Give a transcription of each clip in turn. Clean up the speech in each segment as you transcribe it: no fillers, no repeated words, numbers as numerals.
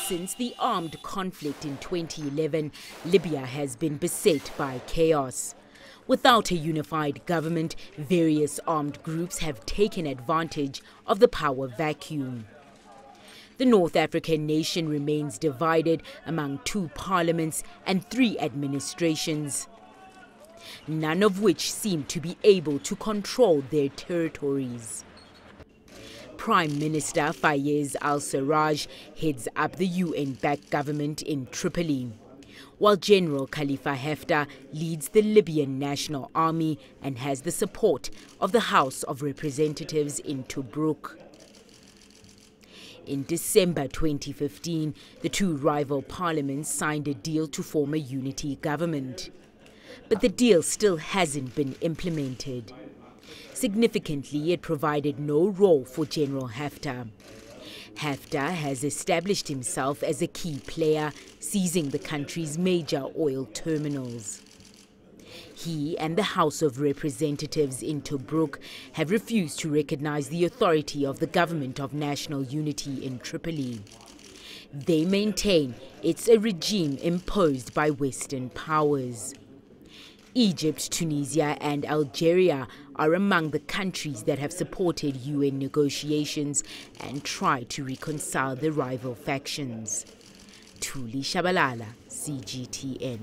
Since the armed conflict in 2011, Libya has been beset by chaos. Without a unified government, various armed groups have taken advantage of the power vacuum. The North African nation remains divided among 2 parliaments and 3 administrations, none of which seem to be able to control their territories. Prime Minister Fayez al-Sarraj heads up the UN-backed government in Tripoli, while General Khalifa Haftar leads the Libyan National Army and has the support of the House of Representatives in Tobruk. In December 2015, the 2 rival parliaments signed a deal to form a unity government. But the deal still hasn't been implemented. Significantly, it provided no role for General Haftar. Haftar has established himself as a key player, seizing the country's major oil terminals. He and the House of Representatives in Tobruk have refused to recognize the authority of the Government of National Unity in Tripoli. They maintain it's a regime imposed by Western powers. Egypt, Tunisia and Algeria are among the countries that have supported UN negotiations and tried to reconcile the rival factions. Thuli Tshabalala, CGTN.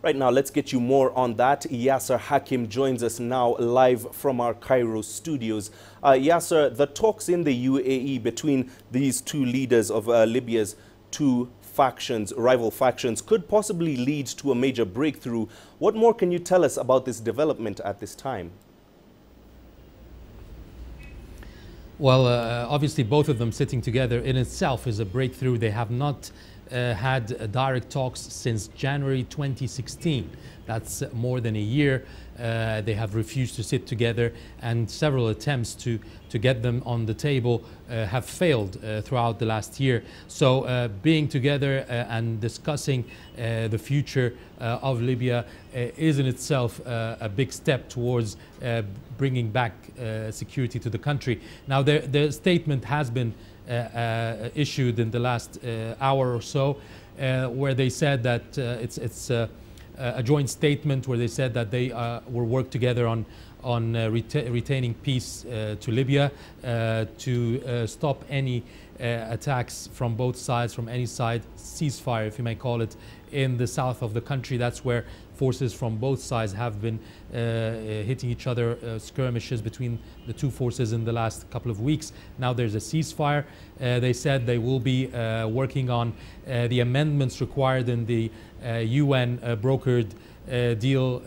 Right now, let's get you more on that. Yasser Hakim joins us now live from our Cairo studios. Yasser, the talks in the UAE between these 2 leaders of Libya's 2 factions, rival factions, could possibly lead to a major breakthrough. What more can you tell us about this development at this time? Well, obviously both of them sitting together in itself is a breakthrough. They have not had direct talks since January 2016. That's more than a year. They have refused to sit together, and several attempts to get them on the table have failed throughout the last year. So being together and discussing the future of Libya is in itself a big step towards bringing back security to the country. Now, the statement has been issued in the last hour or so, where they said that it's a joint statement where they said that they will work together on retaining peace to Libya, to stop any attacks from both sides, from any side, ceasefire, if you may call it, in the south of the country. That's where forces from both sides have been hitting each other, skirmishes between the 2 forces in the last couple of weeks. Now there's a ceasefire. They said they will be working on the amendments required in the UN brokered deal,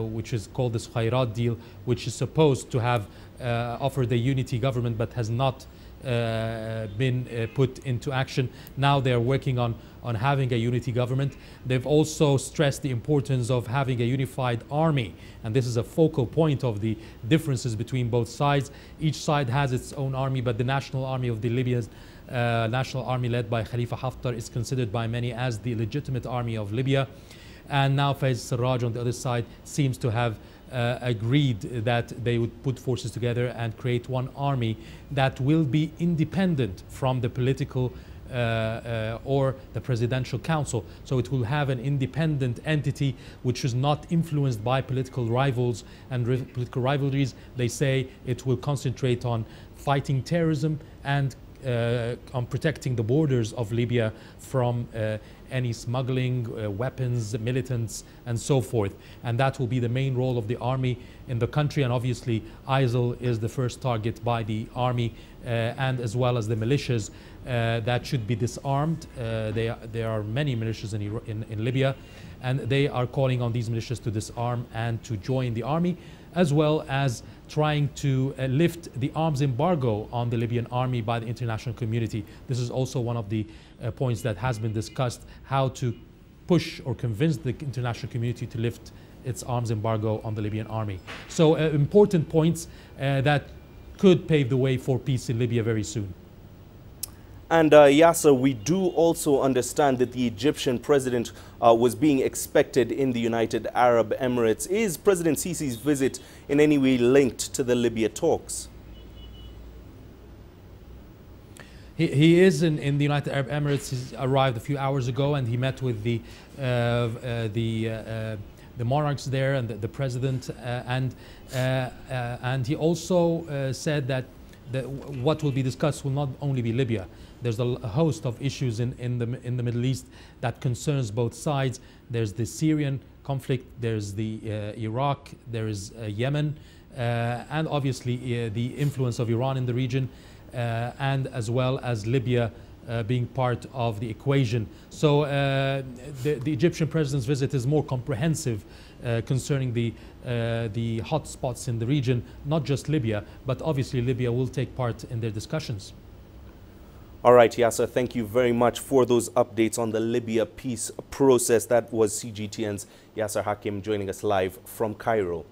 which is called the Khairat deal, which is supposed to have offered a unity government but has not been put into action. Now they're working on having a unity government. They've also stressed the importance of having a unified army, and this is a focal point of the differences between both sides. Each side has its own army, but the National Army of the Libya's National Army, led by Khalifa Haftar, is considered by many as the legitimate army of Libya. And now Fayez al-Sarraj on the other side seems to have agreed that they would put forces together and create one army that will be independent from the political or the presidential council. So it will have an independent entity which is not influenced by political rivals and political rivalries. They say it will concentrate on fighting terrorism and on protecting the borders of Libya from any smuggling, weapons, militants, and so forth. And that will be the main role of the army in the country. And obviously, ISIL is the first target by the army, and as well as the militias that should be disarmed. There are many militias in Libya, and they are calling on these militias to disarm and to join the army, as well as trying to lift the arms embargo on the Libyan army by the international community. This is also one of the points that has been discussed, how to push or convince the international community to lift its arms embargo on the Libyan army. So important points that could pave the way for peace in Libya very soon. And Yasser, we do also understand that the Egyptian president was being expected in the United Arab Emirates. Is President Sisi's visit in any way linked to the Libya talks? He is in the United Arab Emirates. He's arrived a few hours ago, and he met with the monarchs there and the president, and he also said that what will be discussed will not only be Libya. There's a host of issues in the Middle East that concerns both sides. There's the Syrian conflict, there's the Iraq, there is Yemen, and obviously the influence of Iran in the region, and as well as Libya being part of the equation. So the Egyptian president's visit is more comprehensive concerning the hot spots in the region, not just Libya, but obviously Libya will take part in their discussions. All right, Yasser, thank you very much for those updates on the Libya peace process. That was CGTN's Yasser Hakim joining us live from Cairo.